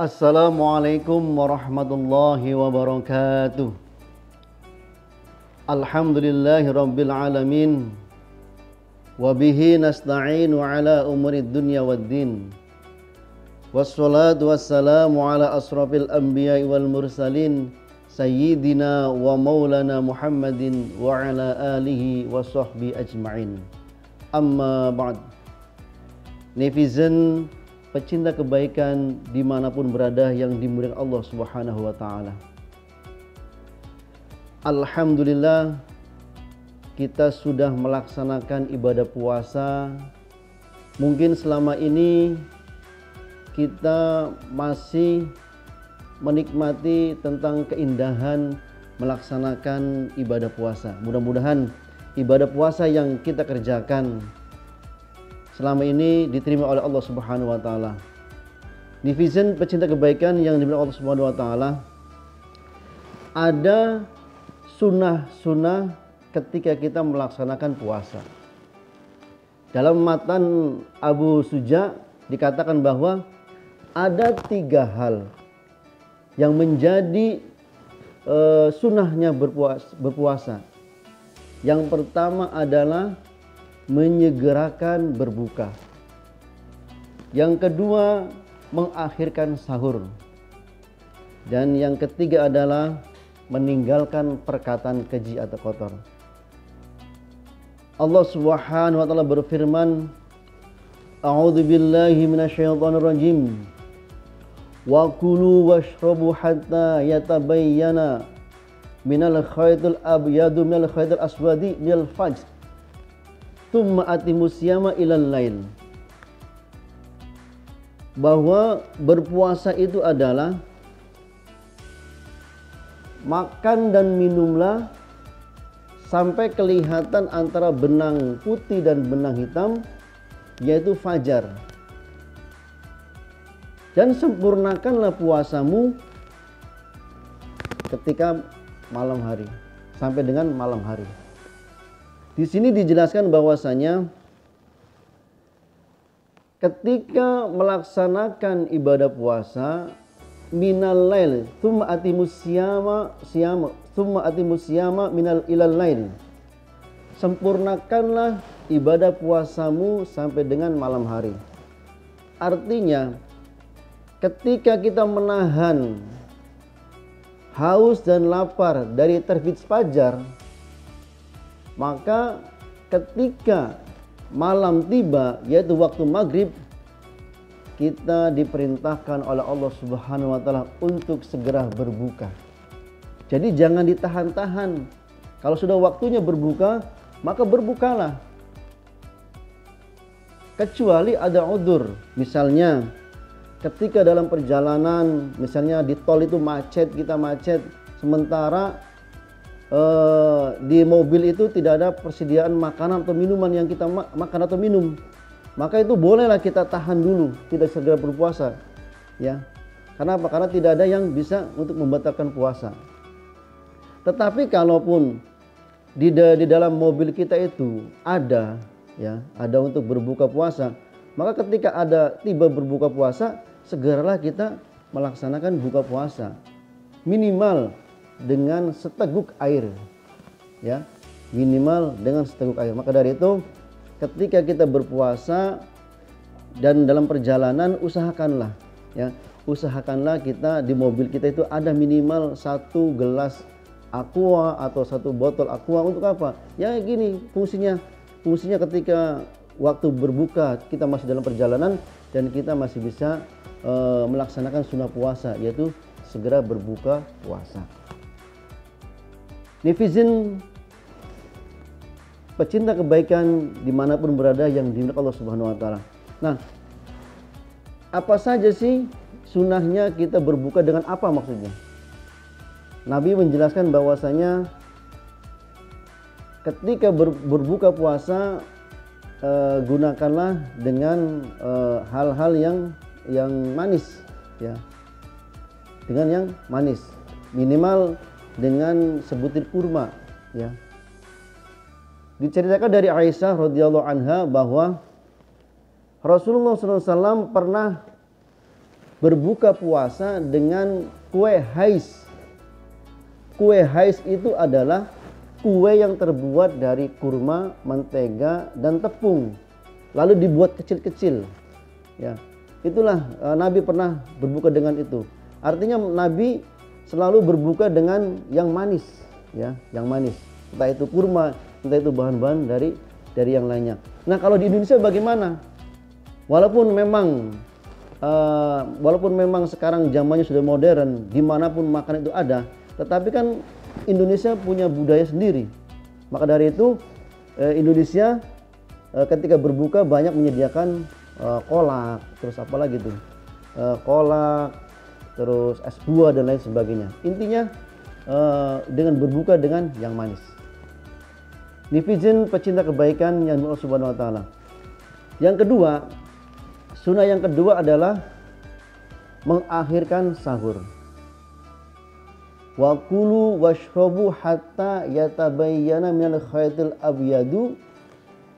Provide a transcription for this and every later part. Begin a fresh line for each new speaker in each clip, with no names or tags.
Assalamualaikum warahmatullahi wabarakatuh. Alhamdulillahi rabbil alamin. Wabihi nasta'inu ala umurid dunya waddin. Wassalatu wassalamu ala asrafil anbiya'i wal mursalin, Sayyidina wa maulana Muhammadin wa ala alihi wa sahbihi ajma'in. Amma ba'd. Netizen, pecinta kebaikan dimanapun berada yang dimuliakan Allah Subhanahu wa ta'ala. Alhamdulillah, kita sudah melaksanakan ibadah puasa. Mungkin selama ini kita masih menikmati tentang keindahan melaksanakan ibadah puasa. Mudah-mudahan ibadah puasa yang kita kerjakan selama ini diterima oleh Allah Subhanahu wa taala. Netizen pecinta kebaikan yang dimuliakan Allah Subhanahu wa taala, ada sunnah-sunnah ketika kita melaksanakan puasa. Dalam matan Abu Suja dikatakan bahwa ada 3 hal yang menjadi sunnahnya berpuasa. Yang pertama adalah menyegerakan berbuka. Yang kedua, mengakhirkan sahur. Dan yang ketiga adalah meninggalkan perkataan keji atau kotor. Allah Subhanahu wa taala berfirman, A'udzu billahi minasyaitonir rajim. Wa kulu washrabu hatta yatabayyana minal khaytil abyadu minal khaytil aswadi minal fajr. Tsumma atimus siyama ilal lail. Bahwa berpuasa itu adalah makan dan minumlah sampai kelihatan antara benang putih dan benang hitam, yaitu fajar. Dan sempurnakanlah puasamu ketika malam hari, sampai dengan malam hari. Di sini dijelaskan bahwasanya ketika melaksanakan ibadah puasa, minal lail tsumma atimus siyama minal ilal lail. Sempurnakanlah ibadah puasamu sampai dengan malam hari. Artinya, ketika kita menahan haus dan lapar dari terbit fajar, maka ketika malam tiba, yaitu waktu maghrib, kita diperintahkan oleh Allah Subhanahu wa taala untuk segera berbuka. Jadi jangan ditahan-tahan. Kalau sudah waktunya berbuka, maka berbukalah. Kecuali ada udzur. Misalnya ketika dalam perjalanan, misalnya di tol itu macet, kita macet, sementara di mobil itu tidak ada persediaan makanan atau minuman yang kita makan atau minum, maka itu bolehlah kita tahan dulu, tidak segera berpuasa, ya. Karena apa? Karena tidak ada yang bisa untuk membatalkan puasa. Tetapi kalaupun di dalam mobil kita itu ada, ya, ada untuk berbuka puasa, maka ketika ada tiba berbuka puasa, segeralah kita melaksanakan buka puasa, minimal dengan seteguk air, ya, minimal dengan seteguk air. Maka dari itu, ketika kita berpuasa dan dalam perjalanan, usahakanlah, ya, usahakanlah kita di mobil kita itu ada minimal 1 gelas aqua atau 1 botol aqua. Untuk apa? Ya gini, fungsinya ketika waktu berbuka kita masih dalam perjalanan dan kita masih bisa melaksanakan sunnah puasa, yaitu segera berbuka puasa. Netizen pecinta kebaikan dimanapun berada yang dimuliakan Allah Subhanahu wa taala. Nah, apa saja sih sunnahnya kita berbuka, dengan apa maksudnya? Nabi menjelaskan bahwasanya ketika berbuka puasa, gunakanlah dengan hal-hal yang manis, ya, dengan yang manis, minimal dengan sebutir kurma, ya. Diceritakan dari Aisyah radhiyallahu anha bahwa Rasulullah SAW pernah berbuka puasa dengan kue hais. Kue hais itu adalah kue yang terbuat dari kurma, mentega, dan tepung, lalu dibuat kecil-kecil. Ya, itulah Nabi pernah berbuka dengan itu. Artinya Nabi selalu berbuka dengan yang manis, ya, yang manis. Entah itu kurma, entah itu bahan-bahan dari yang lainnya. Nah, kalau di Indonesia bagaimana? Walaupun memang sekarang zamannya sudah modern, dimanapun makan itu ada, tetapi kan Indonesia punya budaya sendiri. Maka dari itu Indonesia ketika berbuka banyak menyediakan kolak, terus apa lagi tuh, kolak, terus es buah dan lain sebagainya. Intinya dengan berbuka dengan yang manis. Netizen pecinta kebaikan yang Allah Subhanahu wa taala. Yang kedua, sunnah yang kedua adalah mengakhirkan sahur. Wa kulu washrabu hatta yatabayyana minal khaytil abyadu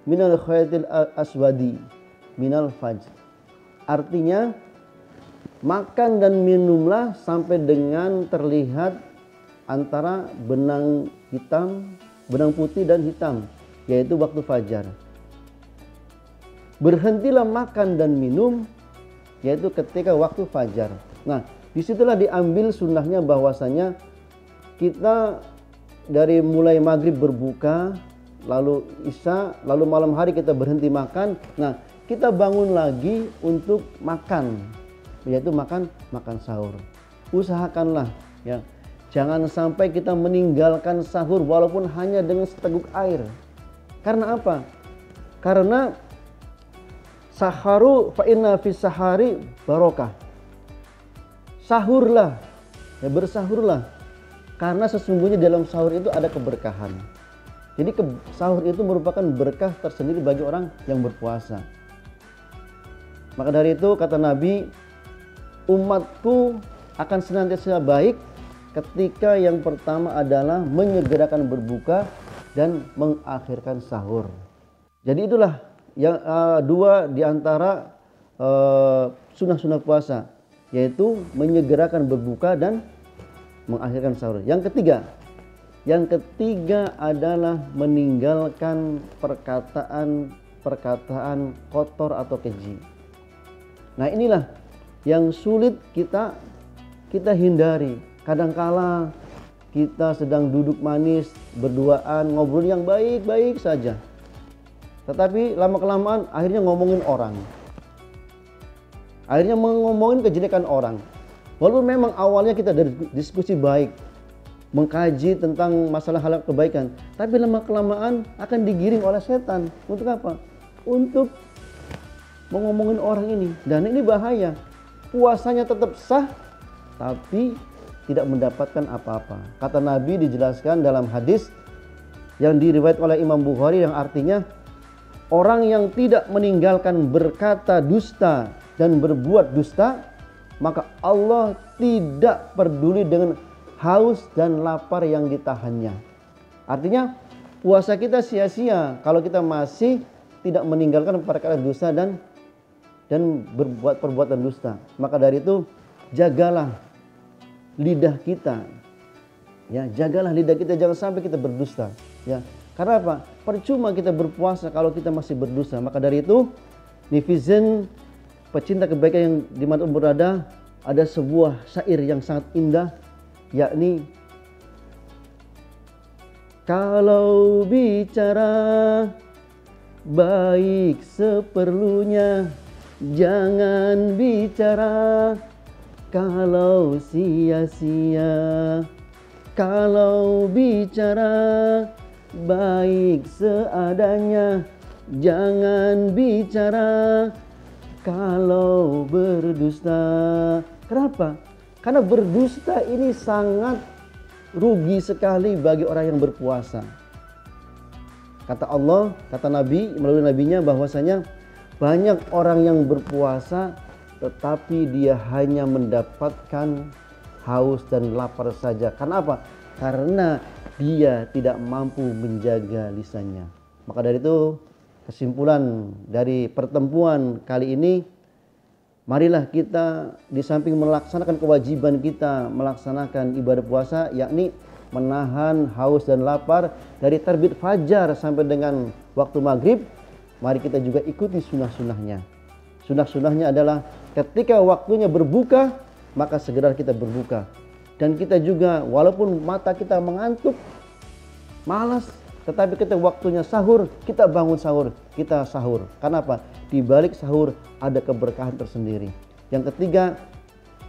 minal khaytil aswadi minal fajr. Artinya makan dan minumlah sampai dengan terlihat antara benang hitam, benang putih dan hitam, yaitu waktu fajar. Berhentilah makan dan minum, yaitu ketika waktu fajar. Nah, disitulah diambil sunnahnya bahwasanya kita dari mulai maghrib berbuka, lalu isya, lalu malam hari kita berhenti makan. Nah, kita bangun lagi untuk makan, yaitu makan sahur. Usahakanlah, ya, jangan sampai kita meninggalkan sahur walaupun hanya dengan seteguk air. Karena apa? Karena saharu fa inna fis sahari barokah. Sahurlah, ya, bersahurlah, karena sesungguhnya dalam sahur itu ada keberkahan. Jadi sahur itu merupakan berkah tersendiri bagi orang yang berpuasa. Maka dari itu kata Nabi, umatku akan senantiasa baik ketika yang pertama adalah menyegerakan berbuka dan mengakhirkan sahur. Jadi itulah yang dua di antara sunnah-sunnah puasa, yaitu menyegerakan berbuka dan mengakhirkan sahur. Yang ketiga adalah meninggalkan perkataan kotor atau keji. Nah, inilah yang sulit kita hindari. Kadangkala kita sedang duduk manis, berduaan, ngobrol yang baik-baik saja, tetapi lama-kelamaan akhirnya ngomongin orang, akhirnya ngomongin kejelekan orang. Walaupun memang awalnya kita dari diskusi baik, mengkaji tentang masalah hal kebaikan, tapi lama-kelamaan akan digiring oleh setan. Untuk apa? Untuk ngomongin orang ini. Dan ini bahaya. Puasanya tetap sah, tapi tidak mendapatkan apa-apa. Kata Nabi dijelaskan dalam hadis yang diriwayatkan oleh Imam Bukhari, yang artinya orang yang tidak meninggalkan berkata dusta dan berbuat dusta, maka Allah tidak peduli dengan haus dan lapar yang ditahannya. Artinya puasa kita sia-sia kalau kita masih tidak meninggalkan perkara dusta dan berbuat perbuatan dusta. Maka dari itu jagalah lidah kita, ya, jagalah lidah kita, jangan sampai kita berdusta, ya. Karena apa? Percuma kita berpuasa kalau kita masih berdusta. Maka dari itu, netizen pecinta kebaikan yang dimanapun berada, ada sebuah syair yang sangat indah, yakni kalau bicara baik seperlunya, jangan bicara kalau sia-sia. Kalau bicara baik seadanya, jangan bicara kalau berdusta. Kenapa? Karena berdusta ini sangat rugi sekali bagi orang yang berpuasa. Kata Allah, kata Nabi melalui nabinya bahwasanya banyak orang yang berpuasa tetapi dia hanya mendapatkan haus dan lapar saja. Karena apa? Karena dia tidak mampu menjaga lisannya. Maka dari itu kesimpulan dari pertemuan kali ini, Marilah kita di samping melaksanakan kewajiban kita melaksanakan ibadah puasa, yakni menahan haus dan lapar dari terbit fajar sampai dengan waktu maghrib, mari kita juga ikuti sunnah-sunnahnya. Sunnah-sunnahnya adalah ketika waktunya berbuka, maka segera kita berbuka. Dan kita juga walaupun mata kita mengantuk, malas, tetapi ketika waktunya sahur, kita bangun sahur, kita sahur. Karena apa? Di balik sahur ada keberkahan tersendiri. Yang ketiga,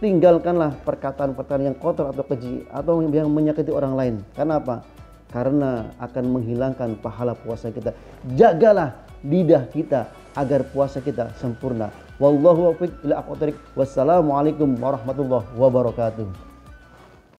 tinggalkanlah perkataan-perkataan yang kotor atau keji atau yang menyakiti orang lain. Karena apa? Karena akan menghilangkan pahala puasa kita. Jagalah lidah kita agar puasa kita sempurna. Wallahu a'lam bishawab. Wassalamualaikum warahmatullahi wabarakatuh.